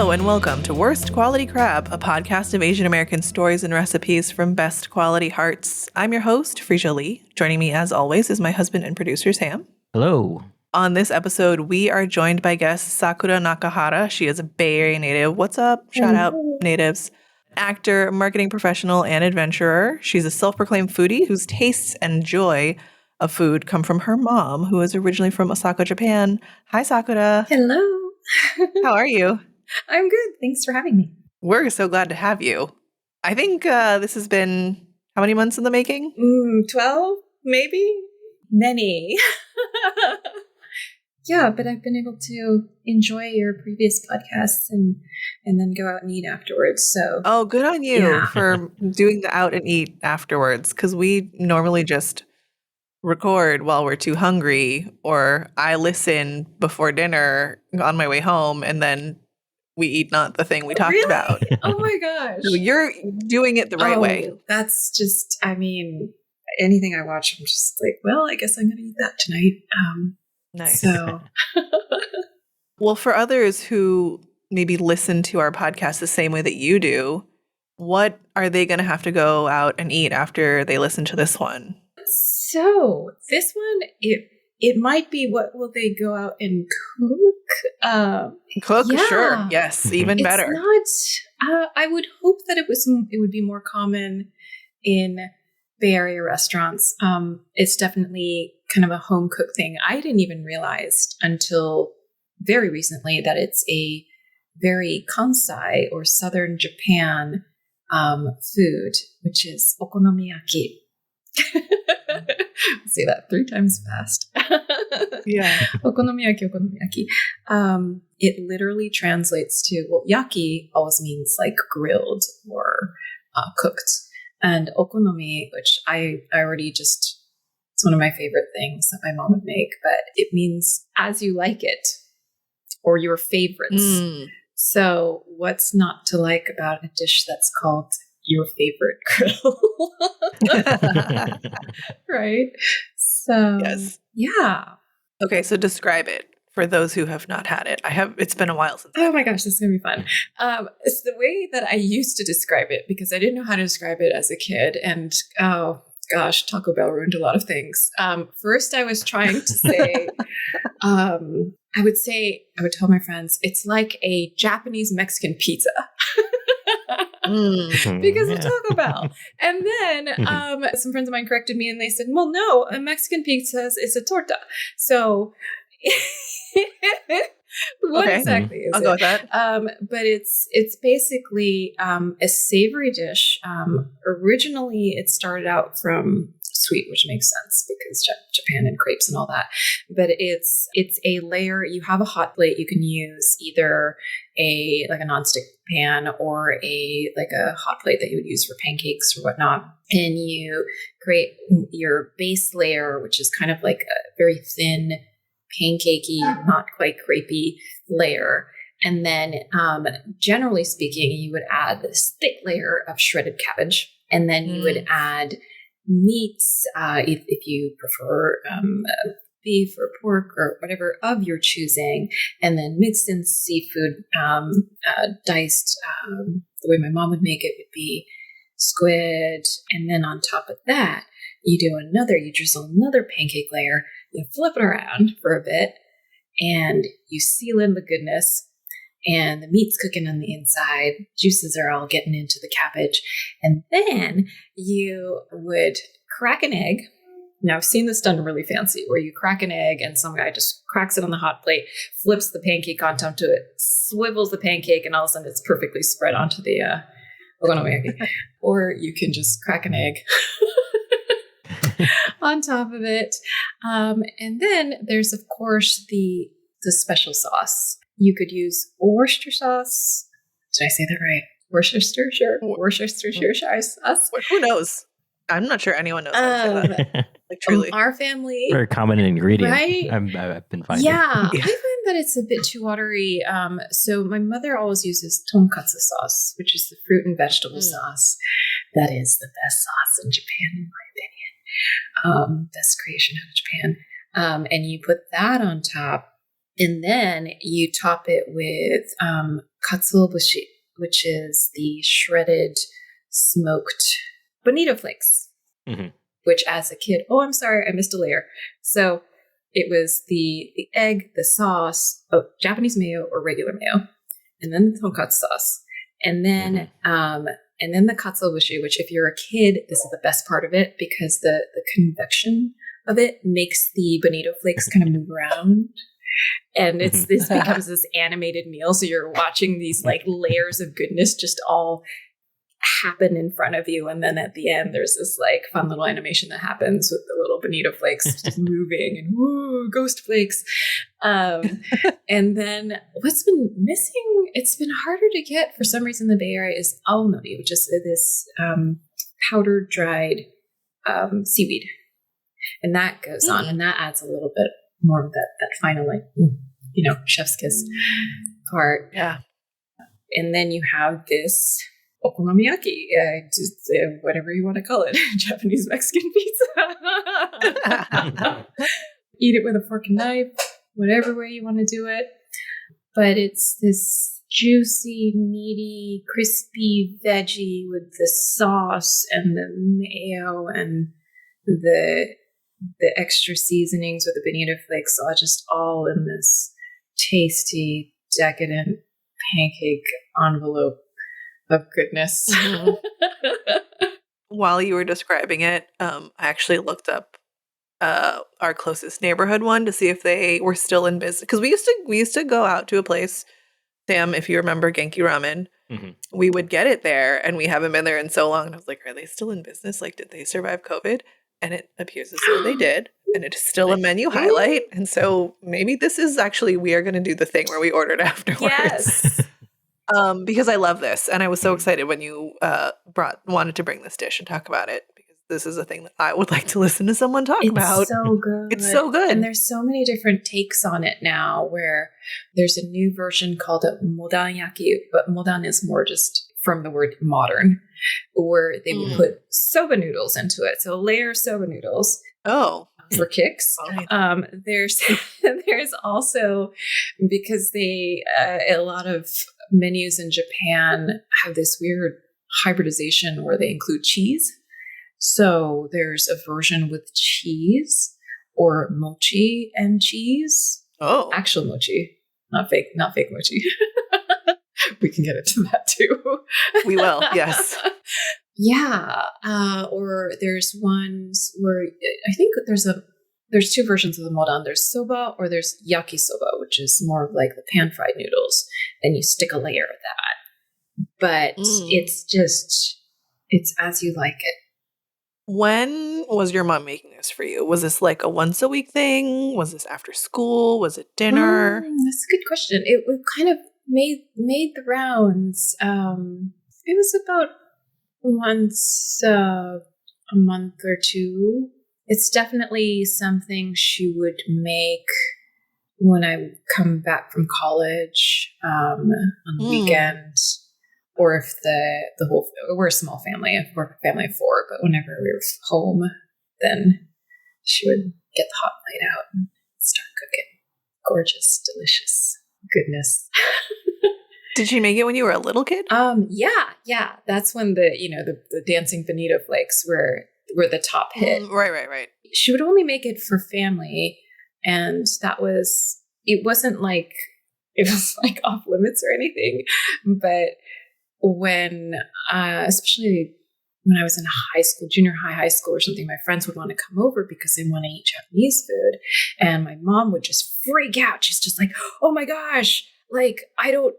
Hello and welcome to Worst Quality Crab, a podcast of Asian American stories and recipes from best quality hearts. I'm your host, Freesia Lee. Joining me as always is my husband and producer, Sam. Hello. On this episode, we are joined by guest Sakura Nakahara. She is a Bay Area native. What's up? Shout out, natives. Actor, marketing professional, and adventurer. She's a self-proclaimed foodie whose tastes and joy of food come from her mom, who is originally from Osaka, Japan. Hi, Sakura. Hello. How are you? I'm good. Thanks for having me. We're so glad to have you. I think this has been how many months in the making? 12, maybe? Many. Yeah, but I've been able to enjoy your previous podcasts and then go out and eat afterwards. So, oh, good on you for doing the out and eat afterwards, because we normally just record while we're too hungry, or I listen before dinner on my way home, and then we eat not the thing we talked about. Oh my gosh. So you're doing it the right way. That's just, I mean, anything I watch, I'm just like, well, I guess I'm going to eat that tonight. Nice. So, well, for others who maybe listen to our podcast the same way that you do, what are they going to have to go out and eat after they listen to this one? So this one, it might be, what will they go out and cook? Cook, yeah. Sure, yes, even better. It's not. I would hope that it would be more common in Bay Area restaurants. It's definitely kind of a home cook thing. I didn't even realize until very recently that it's a very Kansai or southern Japan food, which is okonomiyaki. Say that 3 times fast. Yeah. Okonomiyaki. It literally translates to, well, yaki always means like grilled or cooked. And okonomi, which I already just, it's one of my favorite things that my mom would make, but it means as you like it or your favorites. So what's not to like about a dish that's called your favorite grill? Right? So, yes. Yeah. Okay, so describe it for those who have not had it. It's been a while since. Oh my gosh, this is going to be fun. It's the way that I used to describe it because I didn't know how to describe it as a kid. And oh gosh, Taco Bell ruined a lot of things. First, I was trying to say, I would tell my friends, it's like a Japanese Mexican pizza. Because of Taco Bell. And then some friends of mine corrected me and they said, well, no, a Mexican pizza is a torta. So what exactly is I'll it? go with that. But it's basically a savory dish. Originally, it started out from sweet, which makes sense because Japan and crepes and all that. But it's a layer. You have a hot plate. You can use either a nonstick pan or a hot plate that you would use for pancakes or whatnot. And you create your base layer, which is kind of like a very thin, pancakey, not quite crepey layer. And then generally speaking, you would add this thick layer of shredded cabbage. And then you would add meats, if you prefer beef or pork or whatever of your choosing, and then mixed in seafood, diced. The way my mom would make it would be squid, and then on top of that, you drizzle another pancake layer, you flip it around for a bit, and you seal in the goodness. And the meat's cooking on the inside. Juices are all getting into the cabbage. And then you would crack an egg. Now, I've seen this done really fancy, where you crack an egg and some guy just cracks it on the hot plate, flips the pancake on top to it, swivels the pancake, and all of a sudden it's perfectly spread onto the okonomiyaki. Or you can just crack an egg on top of it. And then there's, of course, the special sauce. You could use Worcestershire sauce. Did I say that right? Worcestershire sauce. Who knows? I'm not sure anyone knows how to say that. Like, truly. Our family. Very common ingredient. Right? I've been finding. Yeah. I find that it's a bit too watery. So my mother always uses tonkatsu sauce, which is the fruit and vegetable sauce. That is the best sauce in Japan, in my opinion. Best creation out of Japan. And you put that on top. And then you top it with katsuobushi, which is the shredded smoked bonito flakes, which as a kid, I'm sorry, I missed a layer. So it was the egg, the sauce, Japanese mayo or regular mayo, and then the tonkatsu sauce. And then the katsuobushi, which if you're a kid, this is the best part of it because the convection of it makes the bonito flakes kind of move around. And this becomes this animated meal. So you're watching these like layers of goodness just all happen in front of you. And then at the end, there's this like fun little animation that happens with the little bonito flakes just moving and woo, ghost flakes. And then what's been missing, it's been harder to get for some reason in the Bay Area is aonori, which is this powdered dried seaweed. And that goes on and that adds a little bit more of that final, like, chef's kiss part. Yeah. And then you have this okonomiyaki, whatever you want to call it, Japanese Mexican pizza. Eat it with a fork and knife, whatever way you want to do it. But it's this juicy, meaty, crispy veggie with the sauce and the mayo and the extra seasonings with the bonito flakes, all in this tasty, decadent pancake envelope of goodness. While you were describing it, I actually looked up our closest neighborhood one to see if they were still in business. Because we used to go out to a place, Sam, if you remember Genki Ramen, we would get it there, and we haven't been there in so long. And I was like, are they still in business? Like, did they survive COVID? And it appears as though they did. And it is still a menu highlight. And so maybe this is actually, we are going to do the thing where we ordered afterwards. Yes. Because I love this. And I was so excited when you wanted to bring this dish and talk about it. Because this is a thing that I would like to listen to someone talk about. It's so good. It's so good. And there's so many different takes on it now where there's a new version called a modanyaki, but modan is more just from the word modern, where they would put soba noodles into it. So a layer of soba noodles. Oh. For kicks. There's also, because a lot of menus in Japan have this weird hybridization where they include cheese. So there's a version with cheese or mochi and cheese. Oh, actual mochi, not fake mochi. We can get into that too. We will, yes. Yeah. Or there's ones where I think there's two versions of the modan. There's soba or there's yakisoba, which is more of like the pan-fried noodles. Then you stick a layer of that. But it's as you like it. When was your mom making this for you? Was this like a once a week thing? Was this after school? Was it dinner? That's a good question. It kind of made the rounds. It was about once a month or two. It's definitely something she would make when I come back from college on the weekend, or if the whole, we're a small family, we're a family of four, but whenever we were home, then she would get the hot plate out and start cooking. Gorgeous, delicious goodness. Did she make it when you were a little kid? Yeah. That's when the dancing bonito flakes were the top hit. Right. She would only make it for family, and it wasn't like it was like off limits or anything. But when, especially when I was in high school, junior high school or something, my friends would want to come over because they want to eat Japanese food, and my mom would just freak out. She's just like, "Oh my gosh! Like,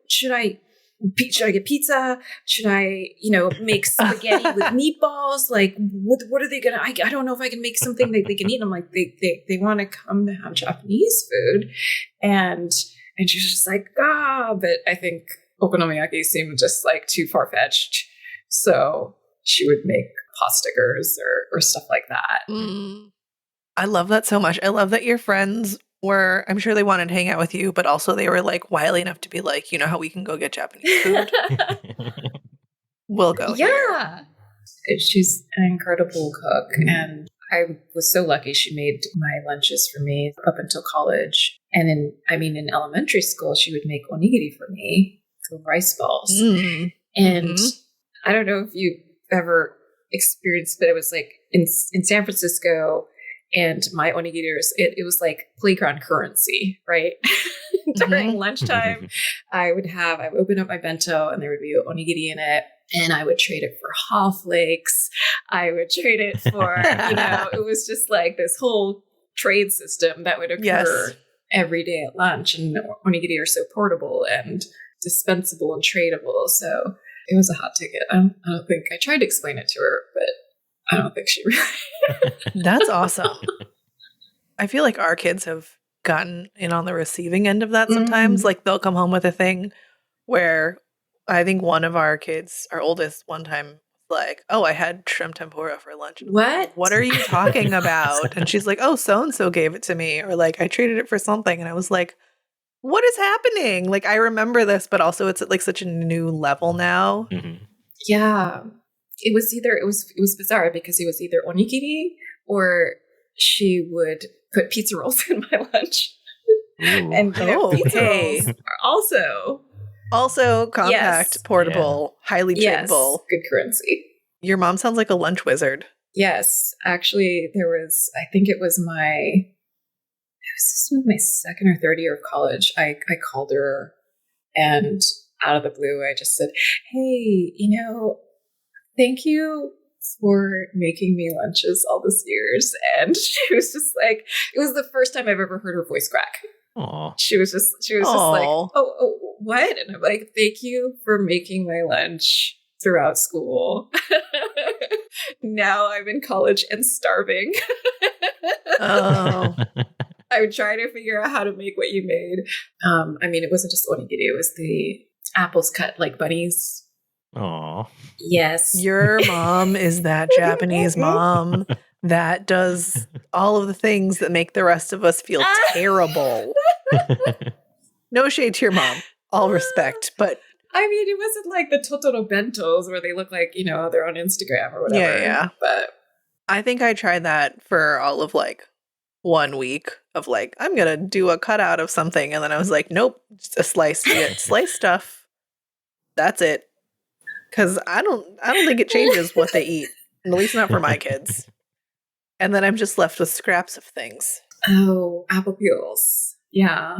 should I get pizza? Should I, make spaghetti with meatballs? Like, what are they gonna? I don't know if I can make something that they can eat." I'm like, they want to come to have Japanese food, and she's just like, but I think okonomiyaki seemed just like too far fetched, so she would make pastigers or stuff like that. I love that so much. I love that your friends were, I'm sure they wanted to hang out with you, but also they were like wily enough to be like, you know how we can go get Japanese food? We'll go. Yeah. She's an incredible cook. And I was so lucky she made my lunches for me up until college. in elementary school, she would make onigiri for me, so rice balls. Mm. And I don't know if you've ever experienced, but it was like in San Francisco, and my onigiris, it was like playground currency, right? During lunchtime, I would open up my bento and there would be onigiri in it. And I would trade it for hot flakes. I would trade it for, it was just like this whole trade system that would occur every day at lunch. And onigiri are so portable and dispensable and tradable. So it was a hot ticket. I don't think I tried to explain it to her, but I don't think she really. That's awesome. I feel like our kids have gotten in on the receiving end of that sometimes. Like they'll come home with a thing where I think one of our kids, our oldest, one time like, oh, I had shrimp tempura for lunch. What are you talking about? And she's like, oh, so-and-so gave it to me. Or like, I traded it for something. And I was like, what is happening? Like, I remember this, but also it's at like such a new level now. Yeah. It was bizarre because it was either onigiri or she would put pizza rolls in my lunch. And pizza rolls are also compact, portable, highly tradable. Good currency. Your mom sounds like a lunch wizard. Yes. Actually, I think it was my second or third year of college. I called her and out of the blue, I just said, hey, thank you for making me lunches all these years. And she was just like, it was the first time I've ever heard her voice crack. Aww. She was just like, oh, what? And I'm like, thank you for making my lunch throughout school. Now I'm in college and starving. Oh. I would try to figure out how to make what you made. It wasn't just onigiri. It was the apples cut like bunnies. Aww. Yes. Your mom is that Japanese mom that does all of the things that make the rest of us feel terrible. No shade to your mom. All respect. But it wasn't like the Totoro bentos where they look like, they're on Instagram or whatever. Yeah. But I think I tried that for all of like 1 week of like, I'm going to do a cutout of something. And then I was like, nope, just a slice. Slice stuff. That's it. Because I don't think it changes what they eat. At least not for my kids. And then I'm just left with scraps of things. Oh, apple peels. Yeah.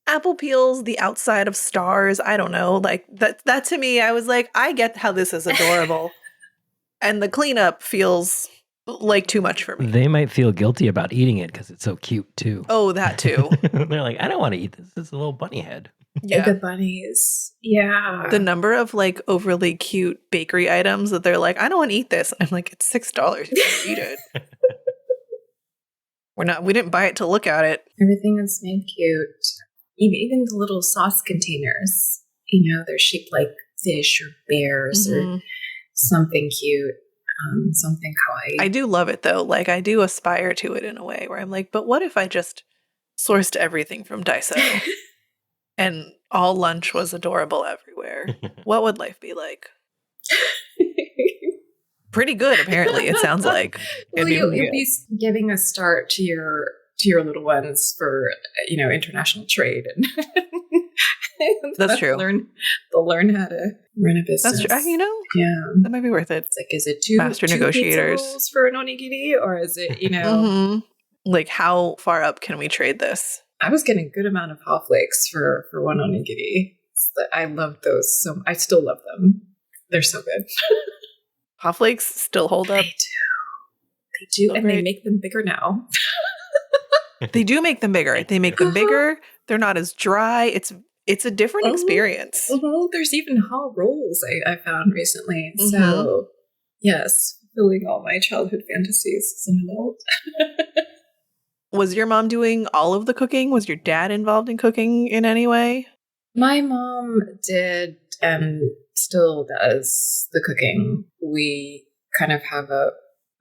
Apple peels, the outside of stars. I don't know. Like that to me, I was like, I get how this is adorable. And the cleanup feels like too much for me. They might feel guilty about eating it because it's so cute too. Oh, that too. They're like, I don't want to eat this. This is a little bunny head. Yeah. The bunnies. Yeah. The number of like overly cute bakery items that they're like, I don't want to eat this. I'm like, it's $6. You can't eat it. We didn't buy it to look at it. Everything is made cute. Even the little sauce containers, they're shaped like fish or bears or something cute, something kawaii. I do love it though. Like I do aspire to it in a way where I'm like, but what if I just sourced everything from Daiso and all lunch was adorable everywhere? What would life be like? Pretty good, apparently. It sounds like. Well, you'll be giving a start to your little ones for international trade, and that's true. They'll learn how to run a business. That's true. Yeah, that might be worth it. It's like, is it two master negotiators pizza rolls for an onigiri, or is it like how far up can we trade this? I was getting a good amount of hot flakes for one onigiri. I loved those. So I still love them. They're so good. Hot flakes still hold up. They do, and they make them bigger now. They do make them bigger. They make them bigger. They're not as dry. It's a different experience. There's even hot rolls I found recently. So yes, fulfilling all my childhood fantasies as an adult. Was your mom doing all of the cooking? Was your dad involved in cooking in any way? My mom did and still does the cooking. We kind of have a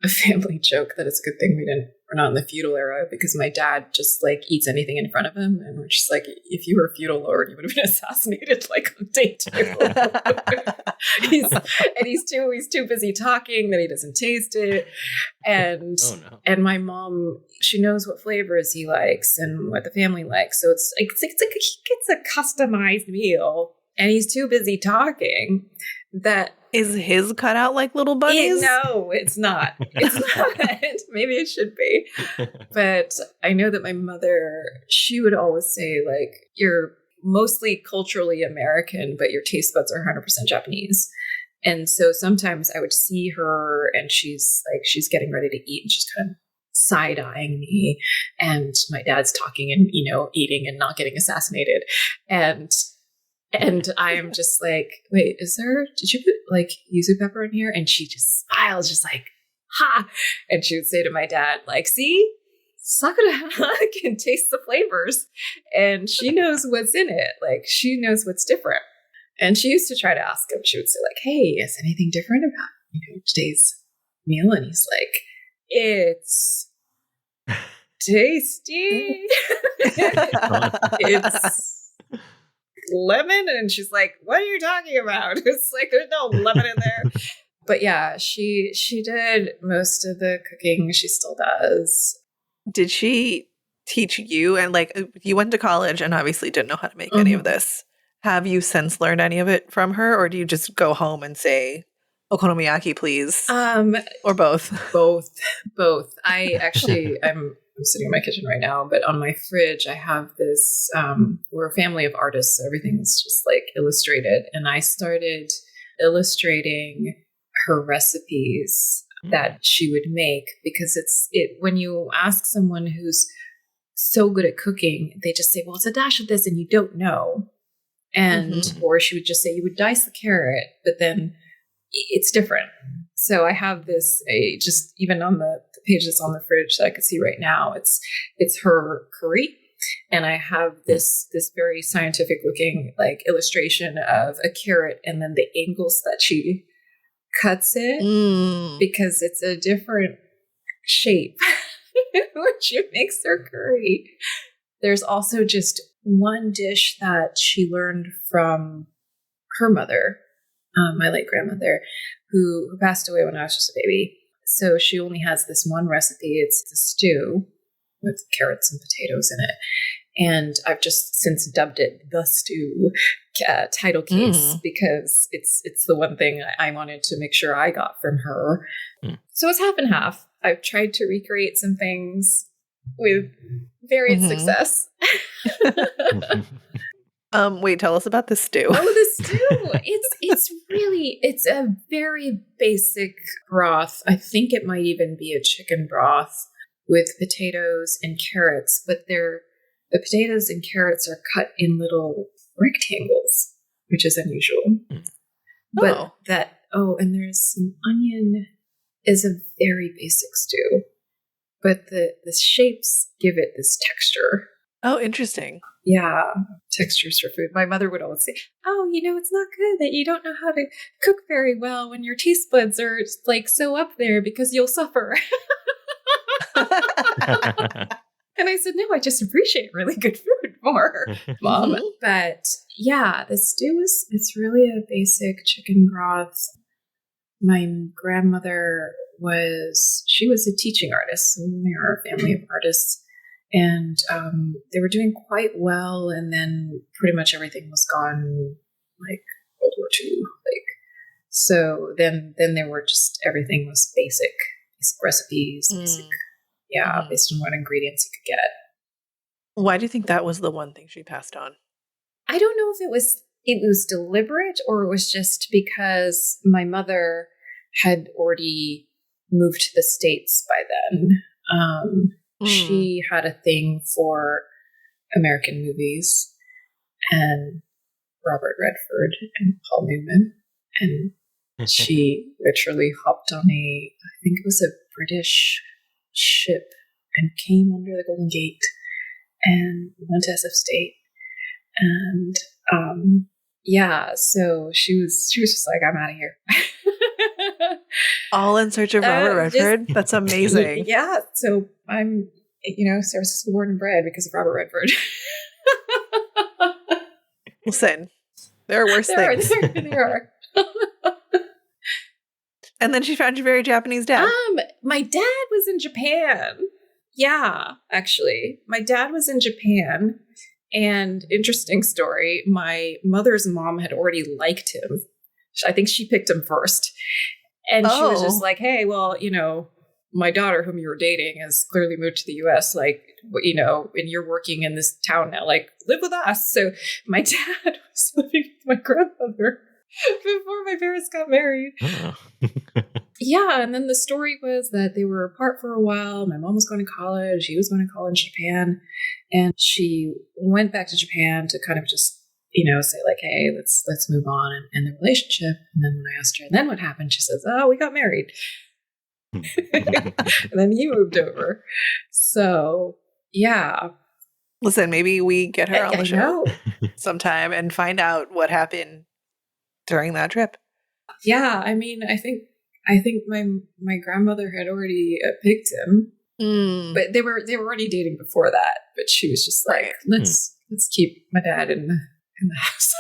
family joke that it's a good thing we didn't we're not in the feudal era because my dad just like eats anything in front of him. And we're just like, if you were a feudal lord, you would have been assassinated like on day 2. he's too busy talking that he doesn't taste it. And and my mom, she knows what flavors he likes and what the family likes. So it's like he gets a customized meal and he's too busy talking. That is his cut out like little bunnies? No, it's not. It's not. Maybe it should be. But I know that my mother, she would always say, like, you're mostly culturally American, but your taste buds are 100% Japanese. And so sometimes I would see her and she's getting ready to eat and she's kind of side-eyeing me. And my dad's talking and, eating and not getting assassinated. And I'm just like, wait, did you put like yuzu pepper in here? And she just smiles, just like, ha. And she would say to my dad, like, see, Sakura can taste the flavors and she knows what's in it. Like, she knows what's different. And she used to try to ask him, she would say like, hey, is anything different about, today's meal? And he's like, it's tasty. It's lemon. And she's like, what are you talking about? It's like, there's no lemon in there. But yeah, she did most of the cooking. She still does. Did she teach you? And like, you went to college and obviously didn't know how to make any of this. Have you since learned any of it from her? Or do you just go home and say, Okonomiyaki, please? Or both? Both. I'm sitting in my kitchen right now, but on my fridge, I have this, we're a family of artists, so everything's just like illustrated. And I started illustrating her recipes that she would make because when you ask someone who's so good at cooking, they just say, well, it's a dash of this and you don't know. And, or she would just say, you would dice the carrot, but then it's different. So I have this, just even on the page that's on the fridge that I could see right now, it's her curry. And I have this very scientific looking like illustration of a carrot and then the angles that she cuts it because it's a different shape when she makes her curry. There's also just one dish that she learned from her mother, my late grandmother, who passed away when I was just a baby. So she only has this one recipe. It's the stew with carrots and potatoes in it. And I've just since dubbed it the stew title case because it's the one thing I wanted to make sure I got from her. So it's half and half. I've tried to recreate some things with varied success. Wait, tell us about the stew. Oh, the stew. It's a very basic broth. I think it might even be a chicken broth with potatoes and carrots, but the potatoes and carrots are cut in little rectangles, which is unusual. But and there's some onion. Is a very basic stew, but the shapes give it this texture. Oh, interesting. Yeah, textures for food. My mother would always say, oh, it's not good that you don't know how to cook very well when your taste buds are like so up there because you'll suffer. And I said, no, I just appreciate really good food more, Mom. But yeah, the stew it's really a basic chicken broth. My grandmother she was a teaching artist. So we are a family of artists. And they were doing quite well. And then pretty much everything was gone, like World War II. So then there were everything was basic recipes, based on what ingredients you could get. Why do you think that was the one thing she passed on? I don't know if it was deliberate or it was just because my mother had already moved to the States by then. She had a thing for American movies and Robert Redford and Paul Newman. And she literally hopped on I think it was a British ship and came under the Golden Gate and went to SF State. And so she was just like, I'm out of here. All in search of Robert just- Redford? That's amazing. Yeah. So I'm, San Francisco born and bred because of Robert Redford. Listen, there are worse things. There are. And then she found your very Japanese dad. My dad was in Japan. Yeah, actually. My dad was in Japan. And interesting story, my mother's mom had already liked him. I think she picked him first. And she was just like, hey, well, my daughter whom you were dating has clearly moved to the US, like, and you're working in this town now, like, live with us. So my dad was living with my grandmother before my parents got married. Oh. Yeah, and then the story was that they were apart for a while. My mom was going to college. He was going to college in Japan. And she went back to Japan to kind of just, say like, hey, let's move on and end the relationship. And then when I asked her, and then what happened? She says, oh, we got married. And then he moved over. So, yeah. Listen, maybe we get her on the show know. sometime and find out what happened during that trip. Yeah, I mean, I think my grandmother had already picked him, but they were already dating before that. But she was just like, let's keep my dad in the house.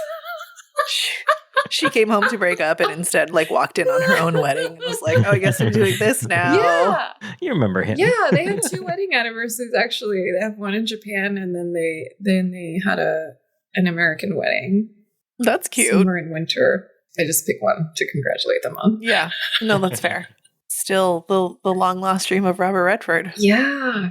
She came home to break up and instead walked in on her own wedding and was like, oh, I guess I'm doing this now. Yeah, You remember him? yeah. They had 2 wedding anniversaries actually. They have one in Japan, and then they had an American wedding. That's cute. Summer and winter. I just picked one to congratulate them on. Yeah. No, that's fair. Still the long lost dream of Robert Redford. Yeah.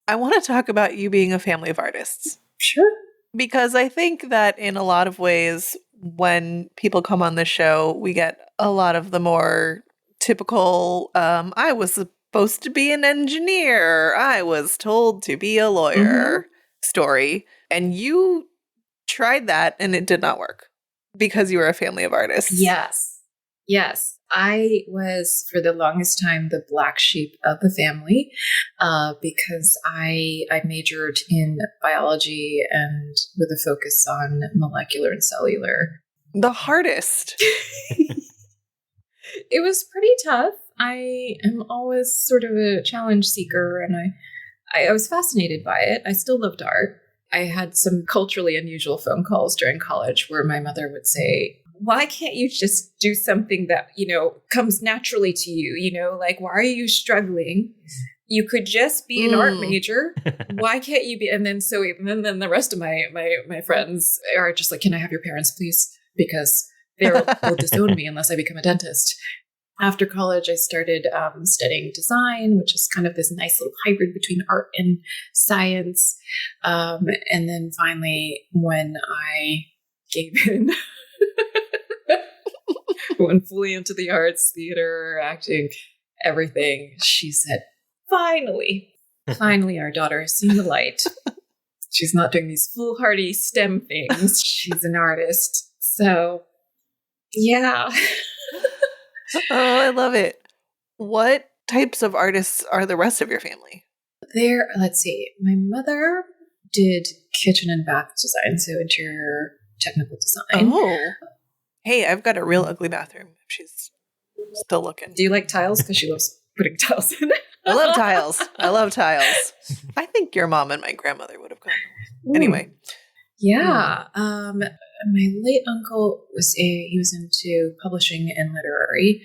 I want to talk about you being a family of artists. Sure. Because I think that in a lot of ways, when people come on this show, we get a lot of the more typical, I was supposed to be an engineer, I was told to be a lawyer story. And you tried that and it did not work because you were a family of artists. Yes. I was, for the longest time, the black sheep of the family because I majored in biology and with a focus on molecular and cellular. The hardest. It was pretty tough. I am always sort of a challenge seeker, and I was fascinated by it. I still loved art. I had some culturally unusual phone calls during college where my mother would say, why can't you just do something that, comes naturally to you? Like, why are you struggling? You could just be an art major. Why can't you be? And then then the rest of my friends are just like, can I have your parents, please? Because they'll disown me unless I become a dentist. After college, I started studying design, which is kind of this nice little hybrid between art and science. And then finally, when I gave in, went fully into the arts, theater, acting, everything, she said, finally, our daughter has seen the light. She's not doing these foolhardy STEM things. She's an artist. So, yeah. Oh, I love it. What types of artists are the rest of your family? Let's see. My mother did kitchen and bath design, so interior technical design. Oh. Hey, I've got a real ugly bathroom if she's still looking. Do you like tiles? Because she loves putting tiles in. I love tiles. I think your mom and my grandmother would have gone. Anyway. Yeah. My late uncle he was into publishing and literary,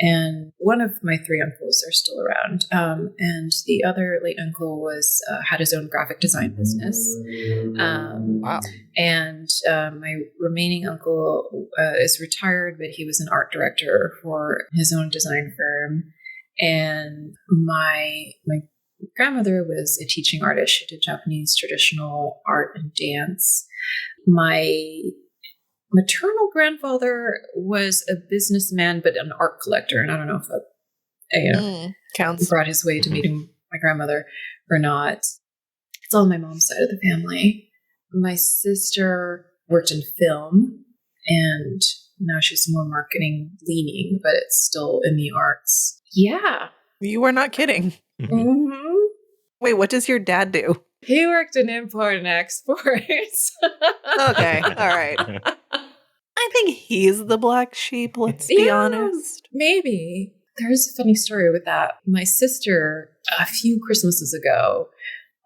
and one of my 3 uncles are still around. And the other late uncle had his own graphic design business. Wow. And my remaining uncle is retired, but he was an art director for his own design firm. And my grandmother was a teaching artist. She did Japanese traditional art and dance. My maternal grandfather was a businessman, but an art collector. And I don't know if that counts. Brought his way to meeting my grandmother or not. It's all on my mom's side of the family. My sister worked in film, and now she's more marketing leaning, but it's still in the arts. Yeah. You were not kidding. Mm-hmm. Wait, what does your dad do? He worked in import and export. Okay. All right. I think he's the black sheep, let's be honest. Maybe. There's a funny story with that. My sister, a few Christmases ago,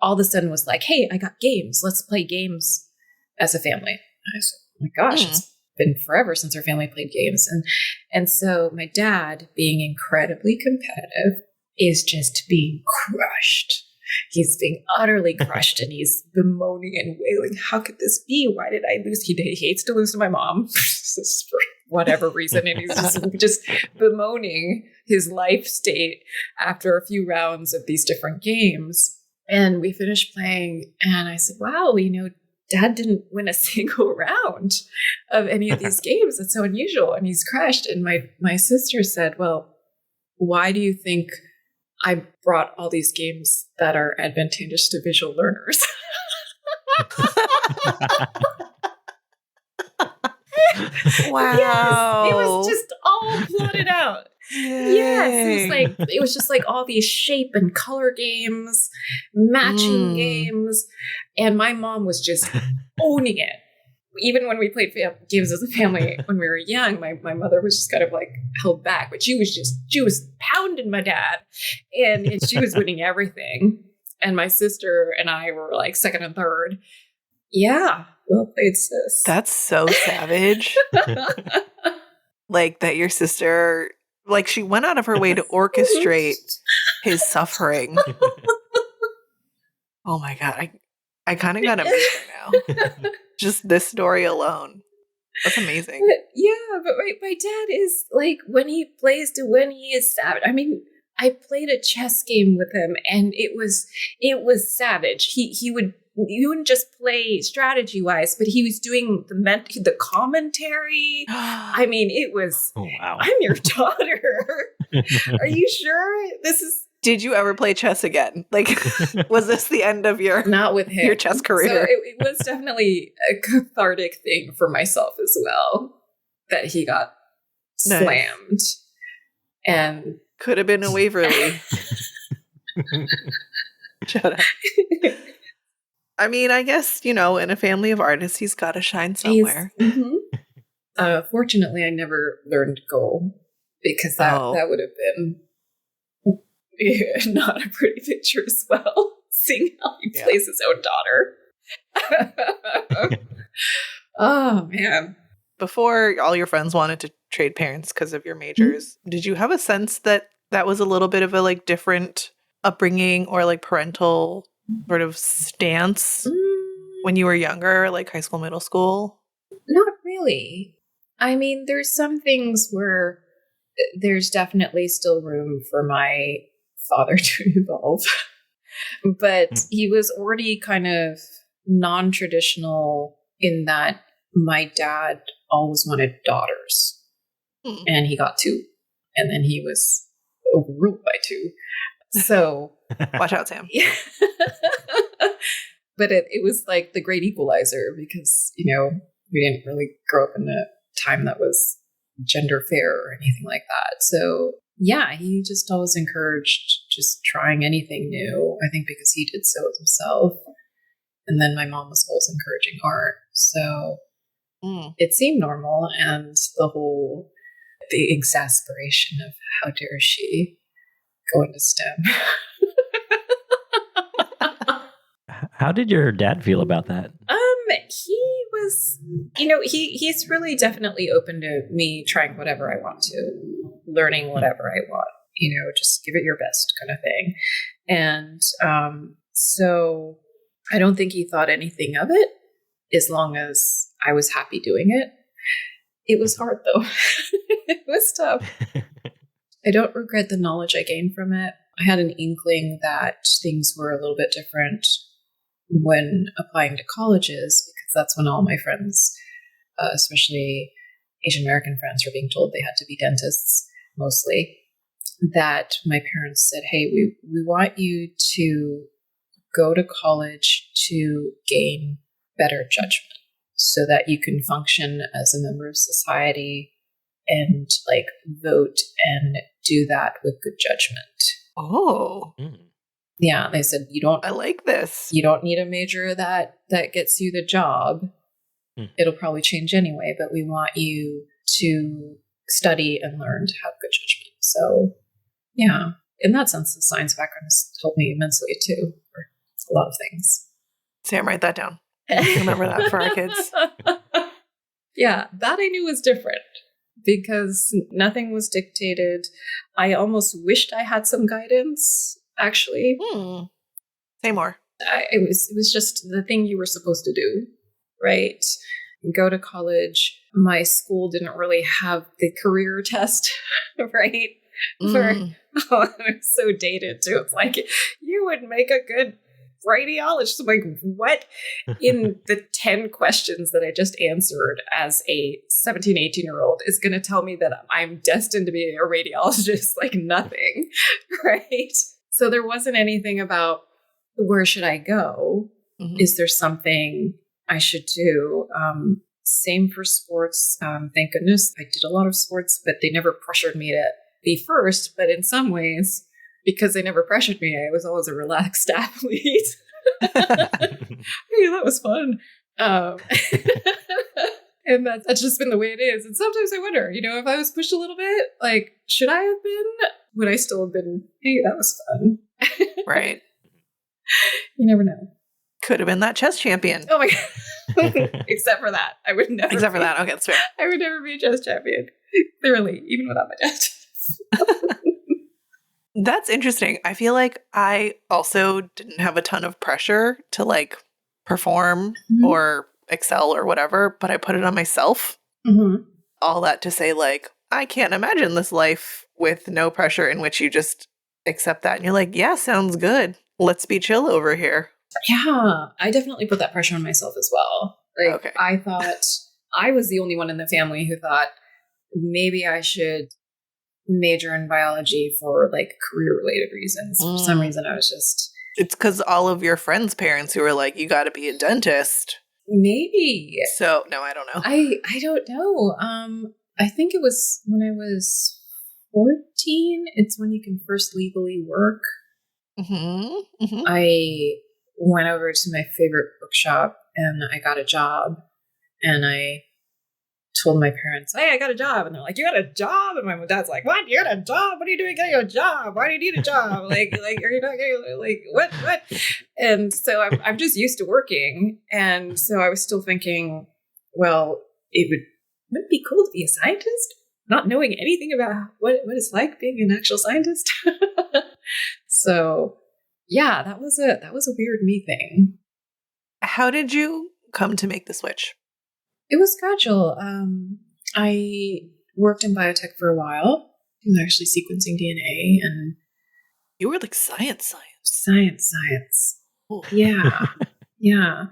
all of a sudden was like, hey, I got games. Let's play games as a family. And I said, oh my gosh, it's been forever since our family played games. And so my dad, being incredibly competitive, is just being crushed. He's being utterly crushed, and he's bemoaning and wailing, how could this be? Why did I lose? He hates to lose to my mom for whatever reason. And he's just bemoaning his life state after a few rounds of these different games. And we finished playing, and I said, wow, Dad didn't win a single round of any of these games. That's so unusual. And he's crushed. And my sister said, well, why do you think I brought all these games that are advantageous to visual learners? Wow. Yes, it was just all plotted out. Yay. Yes, it was just like all these shape and color games, matching games, and my mom was just owning it. Even when we played games as a family when we were young, my mother was just kind of like held back, but she was pounding my dad, and she was winning everything. And my sister and I were like second and third. Yeah, well played, sis. That's so savage. Like that your sister, like she went out of her way to orchestrate his suffering. Oh my God. I kind of got to meet her now. Just this story alone. That's amazing. But my dad is like, when he plays to win, he is savage. I mean, I played a chess game with him, and it was savage. He wouldn't just play strategy wise, but he was doing the commentary. I mean, it was. Oh, wow. I'm your daughter. Are you sure this is? Did you ever play chess again? Like, was this the end of your not with him your chess career? So it was definitely a cathartic thing for myself as well that he got slammed, and could have been a Waverly. Shut up. I mean, I guess, in a family of artists, he's got to shine somewhere. Fortunately, I never learned Go, because that would have been not a pretty picture as well, seeing how he plays his own daughter. Oh, man. Before, all your friends wanted to trade parents because of your majors. Did you have a sense that was a little bit of a like different upbringing or like parental sort of stance when you were younger, like high school, middle school? Not really. I mean, there's some things where there's definitely still room for my father to evolve. But he was already kind of non-traditional in that my dad always wanted daughters. And he got 2. And then he was overruled by 2. So watch out, Sam. Yeah. But it was like the great equalizer, because, we didn't really grow up in a time that was gender fair or anything like that. So yeah, he just always encouraged just trying anything new. I think because he did so himself. And then my mom was always encouraging art. So it seemed normal. And the exasperation of how dare she go into STEM. How did your dad feel about that? He was, he's really definitely open to me trying whatever I want to, learning whatever I want, just give it your best kind of thing. And so I don't think he thought anything of it, as long as I was happy doing it. It was hard though. It was tough. I don't regret the knowledge I gained from it. I had an inkling that things were a little bit different when applying to colleges, because that's when all my friends, especially Asian American friends, were being told they had to be dentists mostly. That my parents said, hey, we want you to go to college to gain better judgment so that you can function as a member of society and like vote and do that with good judgment. Oh. Yeah, they said I like this. You don't need a major that gets you the job. It'll probably change anyway, but we want you to study and learn to have good judgment. So, yeah, in that sense, the science background has helped me immensely too for a lot of things. Sam, write that down. Remember that for our kids. Yeah, that I knew was different because nothing was dictated. I almost wished I had some guidance, actually. Say more. It was just the thing you were supposed to do, right? Go to college. My school didn't really have the career test, right? It's so dated too. It's like, you would make a good radiologist. I'm like, what? In the 10 questions that I just answered as a 17, 18-year-old is going to tell me that I'm destined to be a radiologist? Like nothing, right? So there wasn't anything about, where should I go? Is there something I should do? Same for sports. Thank goodness I did a lot of sports, but they never pressured me to be first. But in some ways, because they never pressured me, I was always a relaxed athlete. Hey, that was fun. And that's just been the way it is. And sometimes I wonder, if I was pushed a little bit, like, should I have been? Would I still have been, hey, that was fun? Right. You never know. Could have been that chess champion. Oh my God. Except for that. I would never. Except for that. Okay, that's fair. I would never be a chess champion. Clearly, even without my dad. That's interesting. I feel like I also didn't have a ton of pressure to like perform or excel or whatever, but I put it on myself. All that to say, like, I can't imagine this life with no pressure in which you just accept that. And you're like, yeah, sounds good. Let's be chill over here. Yeah, I definitely put that pressure on myself as well. Like, okay. I thought I was the only one in the family who thought maybe I should major in biology for like career related reasons. For some reason, I was just... It's because all of your friends' parents who were like, you got to be a dentist. Maybe. So, no, I don't know. I don't know. I think it was when I was 14. It's when you can first legally work. I went over to my favorite bookshop and I got a job, and I told my parents, hey, I got a job. And they're like, you got a job? And my dad's like, what? You got a job? What are you doing getting a job? Why do you need a job? like, are you not getting, like, what? And so I'm just used to working. And so I was still thinking, well, wouldn't it be cool to be a scientist? Not knowing anything about what it's like being an actual scientist. So yeah, that was a weird me thing. How did you come to make the switch? It was gradual. I worked in biotech for a while. I was actually sequencing DNA, and you were like science. Science. Ooh. Yeah, yeah.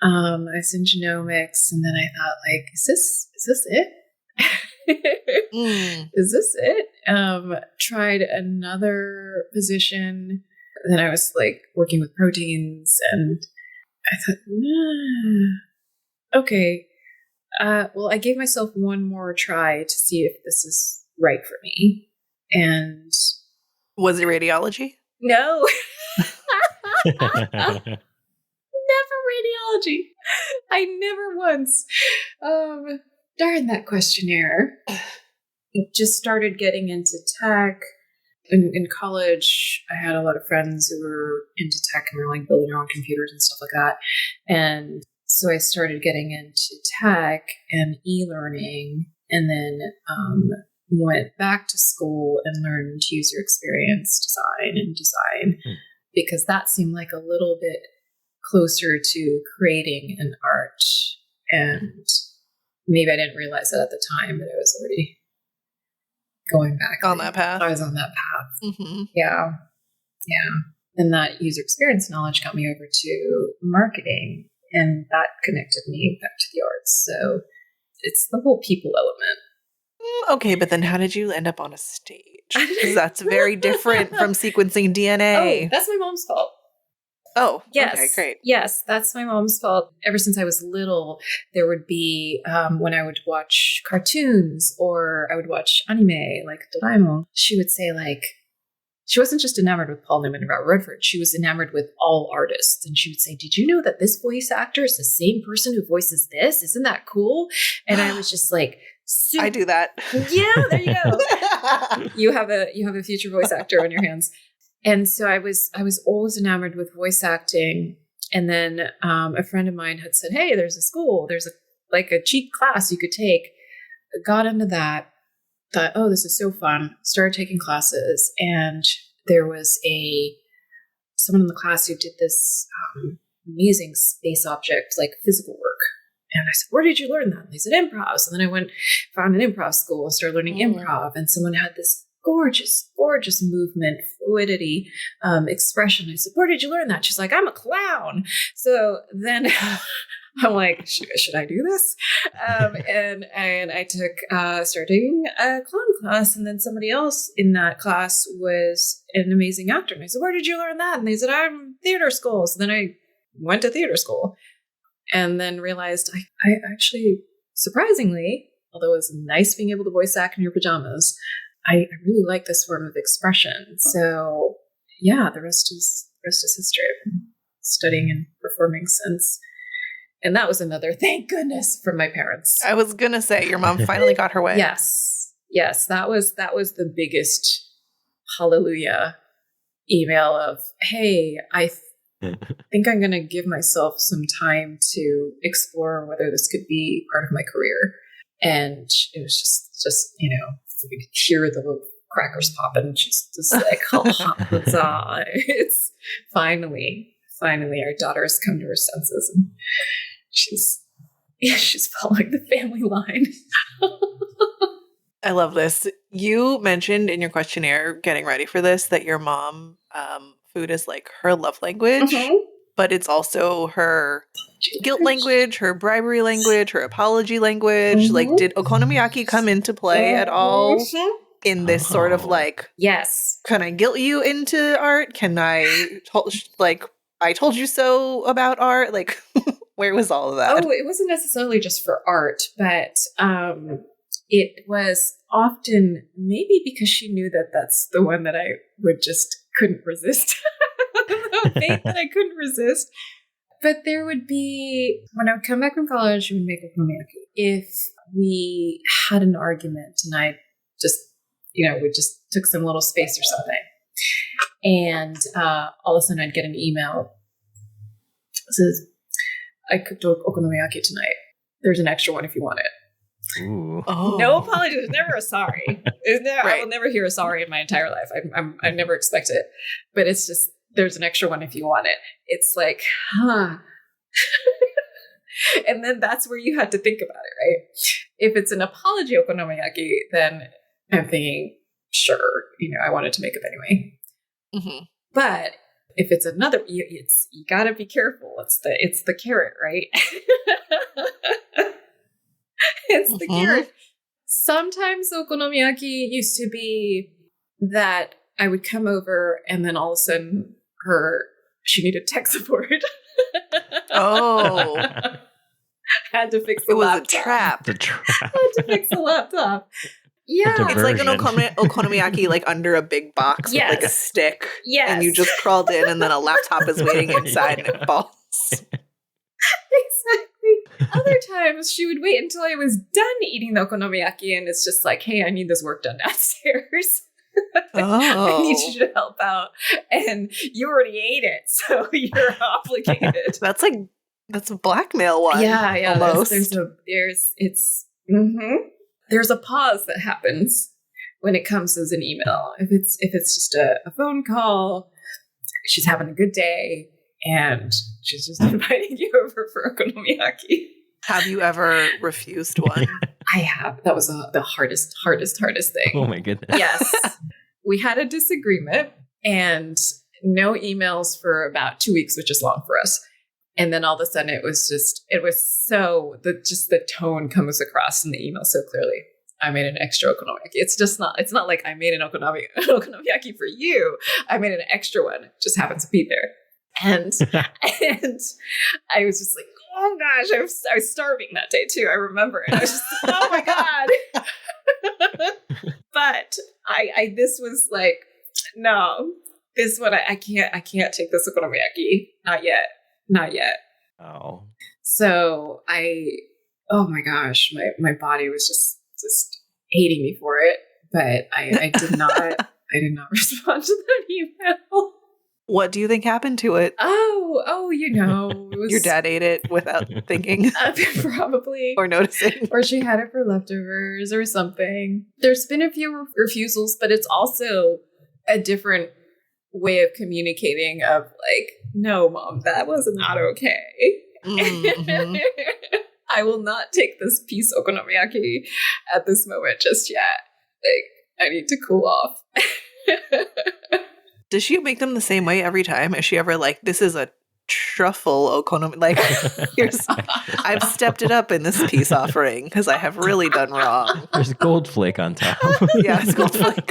I was in genomics, and then I thought, like, is this it? Is this it? Tried another position. Then I was like working with proteins, and I thought, okay. Well, I gave myself one more try to see if this is right for me. And was it radiology? No. Never radiology. I never once. Darn that questionnaire. Just started getting into tech. In college, I had a lot of friends who were into tech and were like building their own computers and stuff like that. And so I started getting into tech and e-learning, and then went back to school and learned user experience design because that seemed like a little bit closer to creating an art. And maybe I didn't realize it at the time, but I was already going back on that path. I was on that path. Yeah. And that user experience knowledge got me over to marketing, and that connected me back to the arts. So it's the whole people element. Okay, but then how did you end up on a stage? Because that's very different from sequencing DNA. Oh, that's my mom's fault. Oh, yes. Okay, great. Yes, that's my mom's fault. Ever since I was little, there would be, when I would watch cartoons or I would watch anime, like Doraemon, she would say, like, she wasn't just enamored with Paul Newman and Robert Redford. She was enamored with all artists. And she would say, did you know that this voice actor is the same person who voices this? Isn't that cool? And I was just like, I do that. Yeah, there you go. You have a future voice actor on your hands. And so I was always enamored with voice acting. And then a friend of mine had said, hey, there's a school. There's a cheap class you could take. Got into that. Thought, oh, this is so fun. Started taking classes, and there was someone in the class who did this amazing space object, like physical work. And I said, where did you learn that? And they said, improv. So then I found an improv school and started learning improv. And someone had this gorgeous, gorgeous movement, fluidity, expression. I said, where did you learn that? She's like, I'm a clown. So then I'm like, should I do this? And I started taking a clown class, and then somebody else in that class was an amazing actor. And I said, where did you learn that? And they said, I'm theater school. So then I went to theater school and then realized I actually, surprisingly, although it was nice being able to voice act in your pajamas, I really like this form of expression. So yeah, the rest is history. I've been studying and performing since. And that was another thank goodness from my parents. I was going to say, your mom finally got her way. Yes. That was the biggest hallelujah email of, hey, I think I'm going to give myself some time to explore whether this could be part of my career. And it was just you know, you could hear the little crackers popping. She's just like, oh, it's finally our daughter has come to her senses, and she's following the family line. I love this. You mentioned in your questionnaire getting ready for this that your mom, food is like her love language, but it's also her guilt language, her bribery language, her apology language. Like, did okonomiyaki come into play at all in this sort of like, yes, can I guilt you into art? Can I I told you so about art? Like, where was all of that? Oh, it wasn't necessarily just for art, but it was often maybe because she knew that that's the one that I couldn't resist. The faith that I couldn't resist. But there would be, when I would come back from college, we would make okonomiyaki. If we had an argument and I just, we just took some little space or something, and all of a sudden I'd get an email that says, I cooked okonomiyaki tonight. There's an extra one if you want it. Ooh. Oh. No apology. There's never a sorry. Right. I will never hear a sorry in my entire life. I never expect it. But it's just, there's an extra one if you want it. It's like, huh. And then that's where you had to think about it, right? If it's an apology okonomiyaki, then I'm thinking, sure, I wanted to make it anyway. Mm-hmm. But if it's another, you got to be careful. It's the carrot, right? It's the carrot. Sometimes okonomiyaki used to be that I would come over and then all of a sudden she needed tech support. Oh. Had to fix the laptop. It was a trap. The trap. Had to fix the laptop. Yeah. It's like an okonomiyaki like under a big box with like a stick. Yes. And you just crawled in and then a laptop is waiting inside and it falls. Exactly. Other times she would wait until I was done eating the okonomiyaki and it's just like, hey, I need this work done downstairs. Oh. I need you to help out. And you already ate it, so you're obligated. That's a blackmail one. Yeah. Almost. There's a pause that happens when it comes as an email. If it's just a phone call, she's having a good day and she's just inviting you over for okonomiyaki. Have you ever refused one? I have. That was the hardest thing. Oh my goodness. Yes. We had a disagreement and no emails for about 2 weeks, which is long for us. And then all of a sudden the tone comes across in the email so clearly. I made an extra okonomiyaki. It's not like I made an okonomiyaki for you. I made an extra one. It just happens to be there. And I was just like, oh gosh, I was starving that day too. I remember it. I was just, oh my God. But this was like, No, this one I can't take this okonomiyaki. Not yet. Oh. So oh my gosh, my body was just hating me for it, but I did not respond to that email. What do you think happened to it? Oh, it was Your dad ate it without thinking probably or noticing. or she had it for leftovers or something. There's been a few refusals, but it's also a different way of communicating of like, no, Mom, that was not okay. Mm-hmm. I will not take this piece okonomiyaki at this moment just yet. Like, I need to cool off. Does she make them the same way every time? Is she ever like, this is a truffle okonomi? Like, I've stepped it up in this peace offering because I have really done wrong. There's gold flake on top. Yeah, it's gold flake.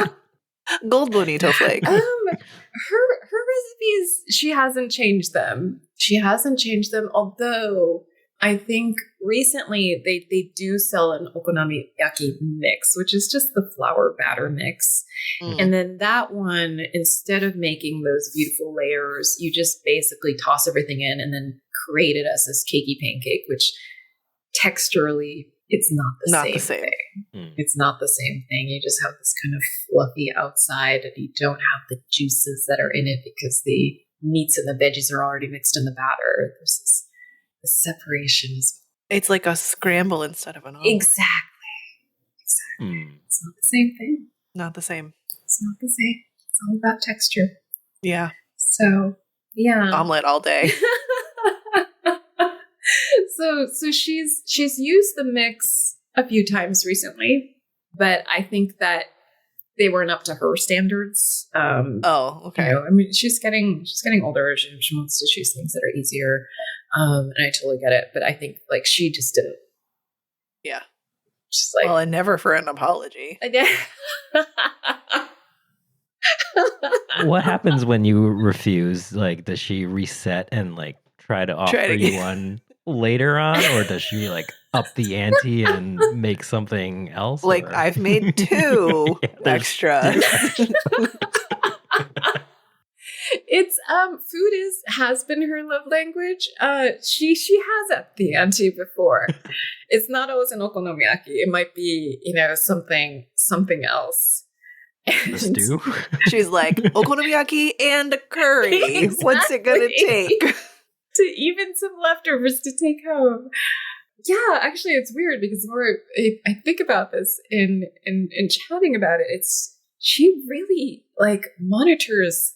Gold bonito flake. Her recipes, she hasn't changed them. Although I think recently they do sell an okonomiyaki mix, which is just the flour batter mix. And then that one, instead of making those beautiful layers, you just basically toss everything in and then create it as this cakey pancake, which texturally, it's not the same thing. It's not the same thing. You just have this kind of fluffy outside and you don't have the juices that are in it because the meats and the veggies are already mixed in the batter. There's this separation. It's like a scramble instead of an omelet. Exactly. It's not the same thing. Not the same. It's not the same. It's all about texture. Yeah. So, yeah. Omelet all day. So she's used the mix a few times recently, but I think that they weren't up to her standards. Oh, okay. You know, I mean, she's getting older. She wants to choose things that are easier, and I totally get it. But I think like she just didn't. Yeah. She's like, well, and never for an apology. What happens when you refuse? Like, does she reset and like try to offer you one later on, or does she like up the ante and make something else? Like, or? I've made two extras. It's food has been her love language. She has upped the ante before. It's not always an okonomiyaki. It might be, something else. The stew. She's like, okonomiyaki and a curry. Exactly. What's it gonna take? To even some leftovers to take home. Yeah, actually, it's weird because the more I think about this in chatting about it, she really like monitors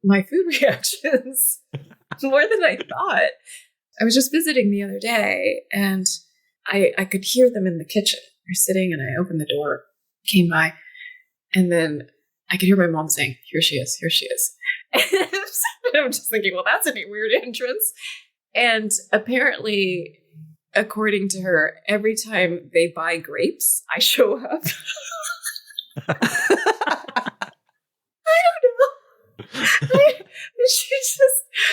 my food reactions more than I thought. I was just visiting the other day and I could hear them in the kitchen. They're sitting and I opened the door, came by, and then I could hear my mom saying, here she is. And I'm just thinking, well, that's a weird entrance. And apparently, according to her, every time they buy grapes, I show up. I don't know.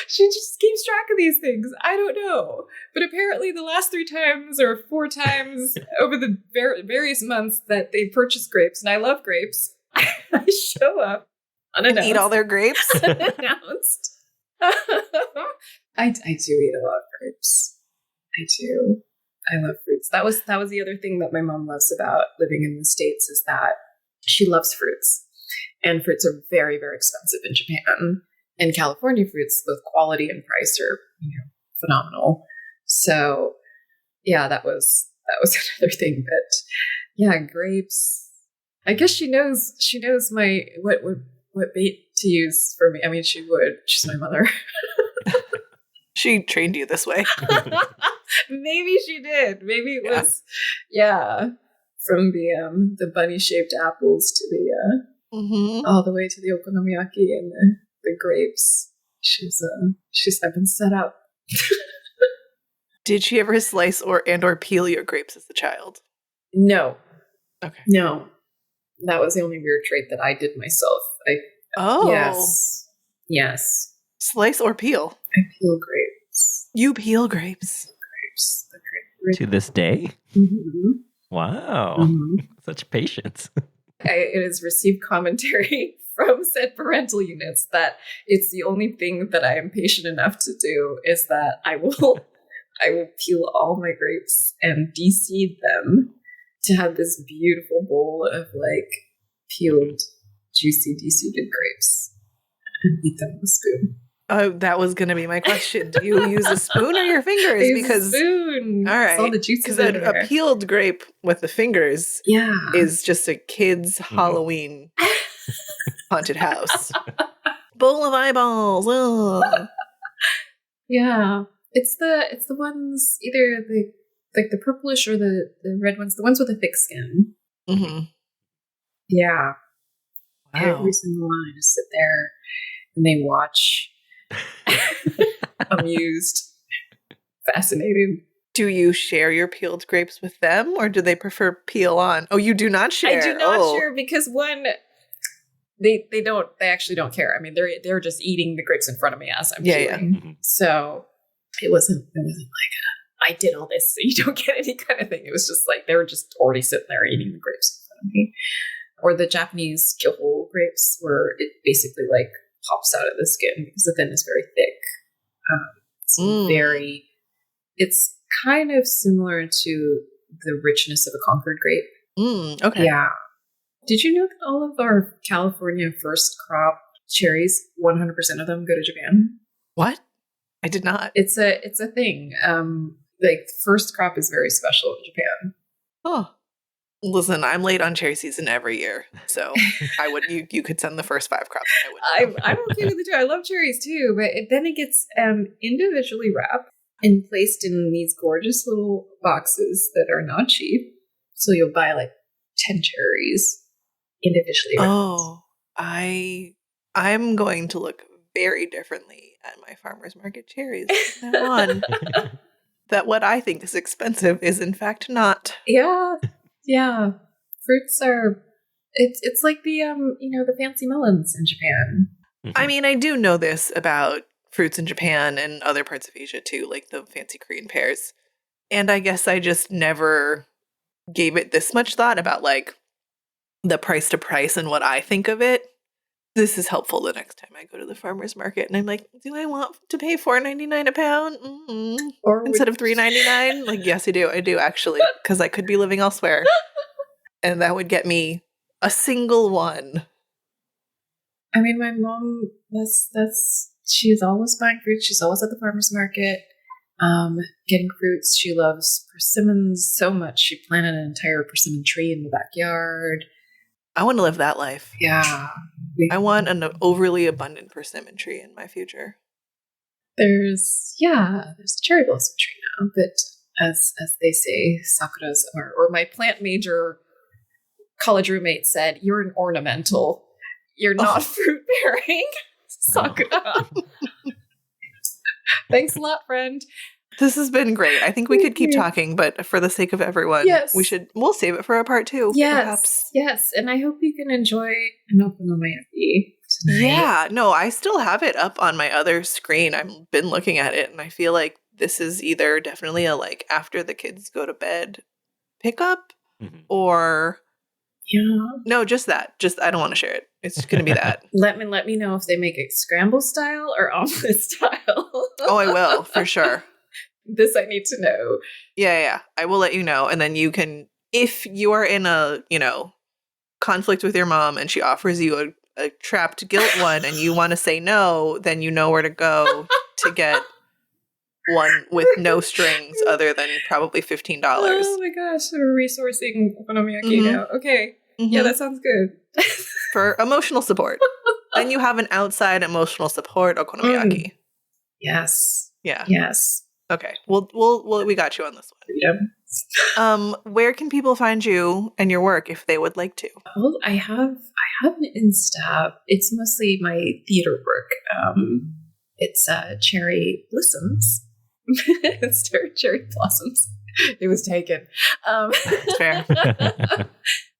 She just keeps track of these things. I don't know. But apparently the last 3 times or 4 times over the various months that they purchase grapes, and I love grapes, I show up unannounced. And eat all their grapes? Unannounced. I do eat a lot of grapes. I do. I love fruits. That was the other thing that my mom loves about living in the States is that she loves fruits. And fruits are very, very expensive in Japan. And California fruits, both quality and price, are phenomenal. So yeah, that was another thing. But yeah, grapes. I guess she knows my what bait to use for me. I mean, she would. She's my mother. She trained you this way. Maybe she did. Maybe it was from the bunny shaped apples to the all the way to the okonomiyaki and the grapes. She's I've been set up. Did she ever slice or peel your grapes as a child? No. Okay. No. That was the only weird trait that I did myself. Yes. Slice or peel? I peel grapes. You peel grapes? The grapes. To this day? Mm-hmm. Wow. Mm-hmm. Such patience. It has received commentary from said parental units that it's the only thing that I am patient enough to do is that I will peel all my grapes and de-seed them to have this beautiful bowl of like peeled, juicy, de-seeded grapes and eat them with a spoon. Oh, that was going to be my question. Do you use a spoon or your fingers? I use Because a spoon. all right, All the juices because in there. a peeled grape with the fingers is just a kid's Halloween haunted house. Bowl of eyeballs. Ugh. Yeah. It's the ones either the purplish or the red ones, the ones with the thick skin. Mm-hmm. Yeah. Wow. Every single one. I just sit there and they watch amused, fascinated. Do you share your peeled grapes with them, or do they prefer peel on? Oh, you do not share. I do not share because one, they actually don't care. I mean, they're just eating the grapes in front of me as I'm peeling. Yeah. So it wasn't like I did all this so you don't get any kind of thing. It was just like they were just already sitting there eating the grapes in front of me. Or the Japanese Kyoho grapes, where it basically like pops out of the skin because the thin is very thick. It's kind of similar to the richness of a Concord grape. Okay. Yeah. Did you know that all of our California first crop cherries, 100% of them go to Japan? What? I did not. It's a thing. Like first crop is very special in Japan. Oh. Listen, I'm late on cherry season every year, so I would. You could send the first 5 crops. I would. I'm okay with it too. I love cherries too, but then it gets individually wrapped and placed in these gorgeous little boxes that are not cheap. So you'll buy like 10 cherries individually wrapped. Oh, I'm going to look very differently at my farmer's market cherries from now on. That what I think is expensive is in fact not. Yeah, fruits are. It's like the the fancy melons in Japan. I mean, I do know this about fruits in Japan and other parts of Asia too, like the fancy Korean pears. And I guess I just never gave it this much thought about like the price to price and what I think of it. This is helpful the next time I go to the farmer's market and I'm like, do I want to pay $4.99 a pound? Or instead of $3.99? Like, yes, I do. I do actually, because I could be living elsewhere. And that would get me a single one. I mean, my mom, she's always buying fruit. She's always at the farmer's market, getting fruits. She loves persimmons so much. She planted an entire persimmon tree in the backyard. I want to live that life. Yeah. I want an overly abundant persimmon tree in my future. There's a cherry blossom tree now, but as they say, sakuras are, or my plant major college roommate said, you're an ornamental. You're not fruit bearing. Sakura. Thanks a lot, friend. This has been great. I think we could keep talking, but for the sake of everyone, we'll save it for a part 2. Perhaps. Yes. And I hope you can enjoy an Okonomiyaki tonight. Yeah, no, I still have it up on my other screen. I've been looking at it and I feel like this is either definitely a like after the kids go to bed pickup or no, just that. Just I don't want to share it. It's going to be that. Let me know if they make it scramble style or omelet style. Oh, I will for sure. This I need to know. Yeah. I will let you know. And then you can, if you are in a, conflict with your mom and she offers you a trapped guilt one and you want to say no, then you know where to go to get one with no strings other than probably $15. Oh my gosh, we're resourcing Okonomiyaki now. Okay. Yeah, that sounds good. For emotional support. Then you have an outside emotional support Okonomiyaki. Yes. Yeah. Yes. Okay. We got you on this one. Yep. Where can people find you and your work if they would like to? Well, I have an Insta. It's mostly my theater work. It's Cherry Blossoms. It's Cherry Blossoms. It was taken. That's fair.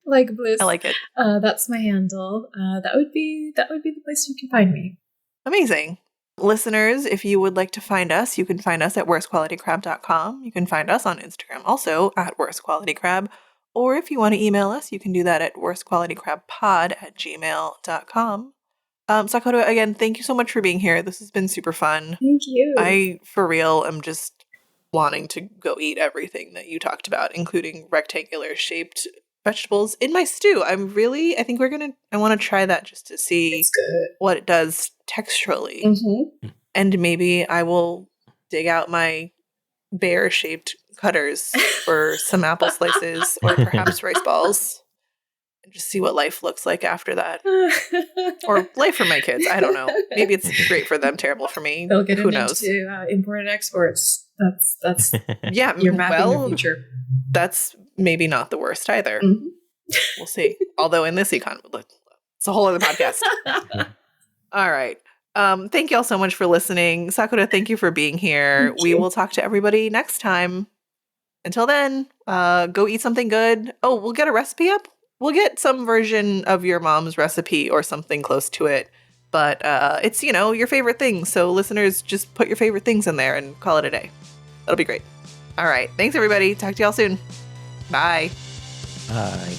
Like bliss. I like it. That's my handle. That would be the place you can find me. Amazing. Listeners, if you would like to find us, you can find us at worstqualitycrab.com. You can find us on Instagram also at worstqualitycrab, Or if you want to email us, you can do that at worstqualitycrabpod@gmail.com. Sakura, again, thank you so much for being here. This has been super fun. Thank you. I, for real, am just wanting to go eat everything that you talked about, including rectangular shaped vegetables in my stew. I want to try that just to see what it does texturally. Mm-hmm. And maybe I will dig out my bear-shaped cutters for some apple slices or perhaps rice balls and just see what life looks like after that. Or life for my kids. I don't know. Maybe it's great for them, terrible for me. They'll get Who knows? into import and exports. That's yeah. you're mapping the future. That's maybe not the worst either. Mm-hmm. We'll see. Although in this economy, it's a whole other podcast. All right. Thank you all so much for listening. Sakura, thank you for being here. We will talk to everybody next time. Until then, go eat something good. Oh, we'll get a recipe up. We'll get some version of your mom's recipe or something close to it. But it's, your favorite things. So listeners, just put your favorite things in there and call it a day. That'll be great. All right. Thanks, everybody. Talk to y'all soon. Bye. Bye.